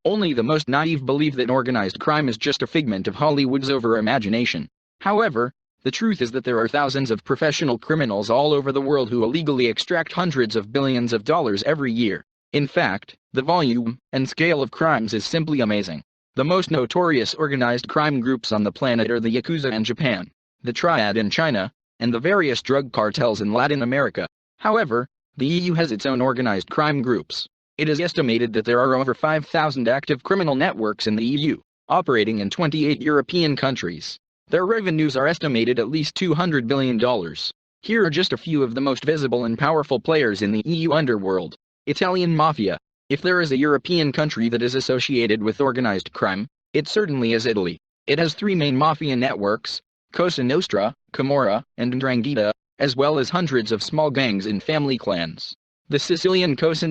Only the most naive believe that organized crime is just a figment of Hollywood's over-imagination. However, the truth is that there are thousands of professional criminals all over the world who illegally extract hundreds of billions of dollars every year. In fact, the volume and scale of crimes is simply amazing. The most notorious organized crime groups on the planet are the Yakuza in Japan, the Triad in China, and the various drug cartels in Latin America. However, the EU has its own organized crime groups. It is estimated that there are over 5,000 active criminal networks in the EU, operating in 28 European countries. Their revenues are estimated at least $200 billion. Here are just a few of the most visible and powerful players in the EU underworld. Italian Mafia. If there is a European country that is associated with organized crime, it certainly is Italy. It has three main mafia networks, Cosa Nostra, Camorra, and 'Ndrangheta, as well as hundreds of small gangs and family clans. The Sicilian Cosa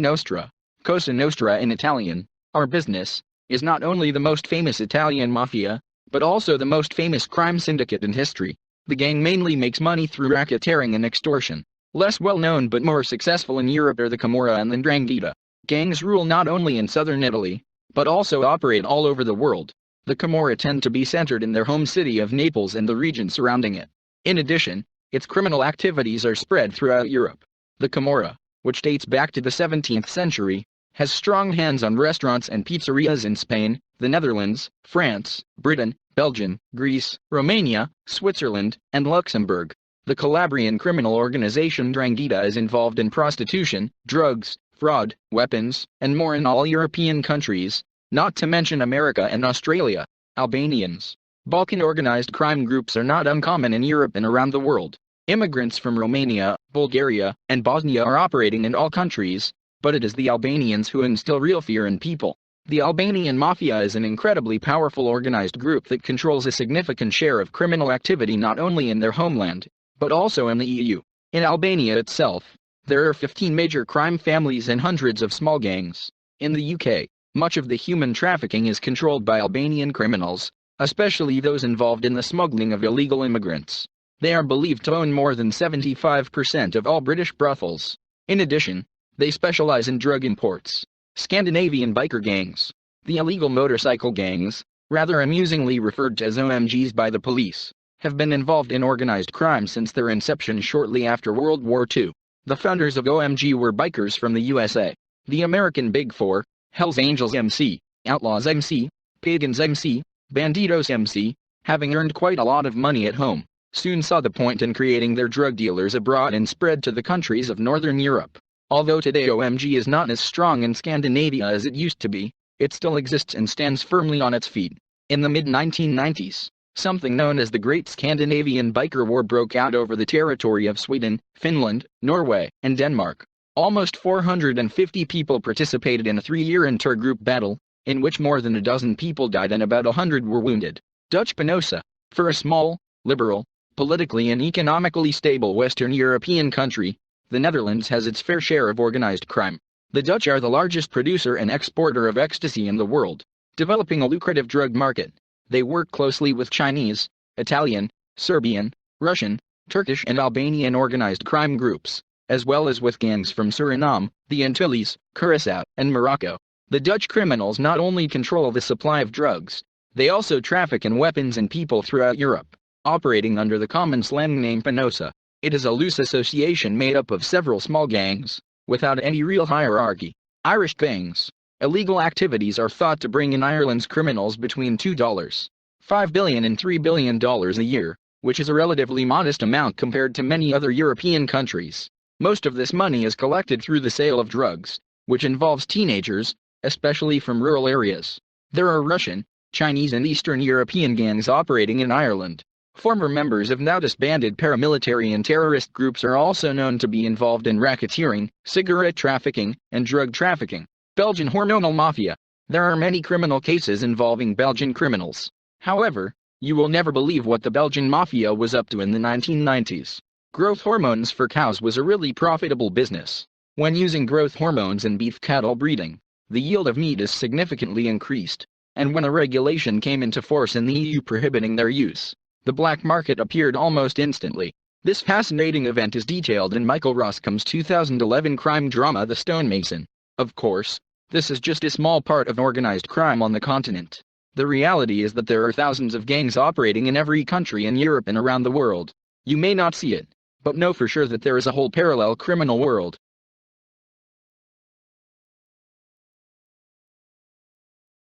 Nostra in Italian, our business, is not only the most famous Italian mafia, but also the most famous crime syndicate in history. The gang mainly makes money through racketeering and extortion. Less well-known but more successful in Europe are the Camorra and the 'Ndrangheta. Gangs rule not only in southern Italy, but also operate all over the world. The Camorra tend to be centered in their home city of Naples and the region surrounding it. In addition, its criminal activities are spread throughout Europe. The Camorra, which dates back to the 17th century, has strong hands on restaurants and pizzerias in Spain, the Netherlands, France, Britain, Belgium, Greece, Romania, Switzerland, and Luxembourg. The Calabrian criminal organization 'Ndrangheta is involved in prostitution, drugs, fraud, weapons, and more in all European countries, not to mention America and Australia. Albanians. Balkan organized crime groups are not uncommon in Europe and around the world. Immigrants from Romania, Bulgaria, and Bosnia are operating in all countries, but it is the Albanians who instill real fear in people. The Albanian Mafia is an incredibly powerful organized group that controls a significant share of criminal activity not only in their homeland, but also in the EU. In Albania itself, there are 15 major crime families and hundreds of small gangs. In the UK, much of the human trafficking is controlled by Albanian criminals, especially those involved in the smuggling of illegal immigrants. They are believed to own more than 75% of all British brothels. In addition, they specialize in drug imports. Scandinavian biker gangs. The illegal motorcycle gangs, rather amusingly referred to as OMGs by the police, have been involved in organized crime since their inception shortly after World War II. The founders of OMG were bikers from the USA. The American Big Four, Hells Angels MC, Outlaws MC, Pagans MC, Bandidos MC, having earned quite a lot of money at home, soon saw the point in creating their drug dealers abroad and spread to the countries of Northern Europe. Although today OMG is not as strong in Scandinavia as it used to be, it still exists and stands firmly on its feet. In the mid-1990s, something known as the Great Scandinavian Biker War broke out over the territory of Sweden, Finland, Norway, and Denmark. Almost 450 people participated in a 3-year intergroup battle, in which more than a dozen people died and about 100 were wounded. Dutch Penosa. For a small, liberal, politically and economically stable Western European country, the Netherlands has its fair share of organized crime. The Dutch are the largest producer and exporter of ecstasy in the world, developing a lucrative drug market. They work closely with Chinese, Italian, Serbian, Russian, Turkish and Albanian organized crime groups, as well as with gangs from Suriname, the Antilles, Curaçao, and Morocco. The Dutch criminals not only control the supply of drugs, they also traffic in weapons and people throughout Europe, operating under the common slang name Penosa. It is a loose association made up of several small gangs, without any real hierarchy. Irish gangs. Illegal activities are thought to bring in Ireland's criminals between $2.5 billion and $3 billion a year, which is a relatively modest amount compared to many other European countries. Most of this money is collected through the sale of drugs, which involves teenagers, especially from rural areas. There are Russian, Chinese and Eastern European gangs operating in Ireland. Former members of now disbanded paramilitary and terrorist groups are also known to be involved in racketeering, cigarette trafficking, and drug trafficking. Belgian hormonal mafia. There are many criminal cases involving Belgian criminals. However, you will never believe what the Belgian mafia was up to in the 1990s. Growth hormones for cows was a really profitable business. When using growth hormones in beef cattle breeding, the yield of meat is significantly increased, and when a regulation came into force in the EU prohibiting their use, the black market appeared almost instantly. This fascinating event is detailed in Michael Roscombe's 2011 crime drama The Stonemason. Of course, This is just a small part of organized crime on the continent. The reality is that there are thousands of gangs operating in every country in Europe and around the world. You may not see it, but know for sure that there is a whole parallel criminal world,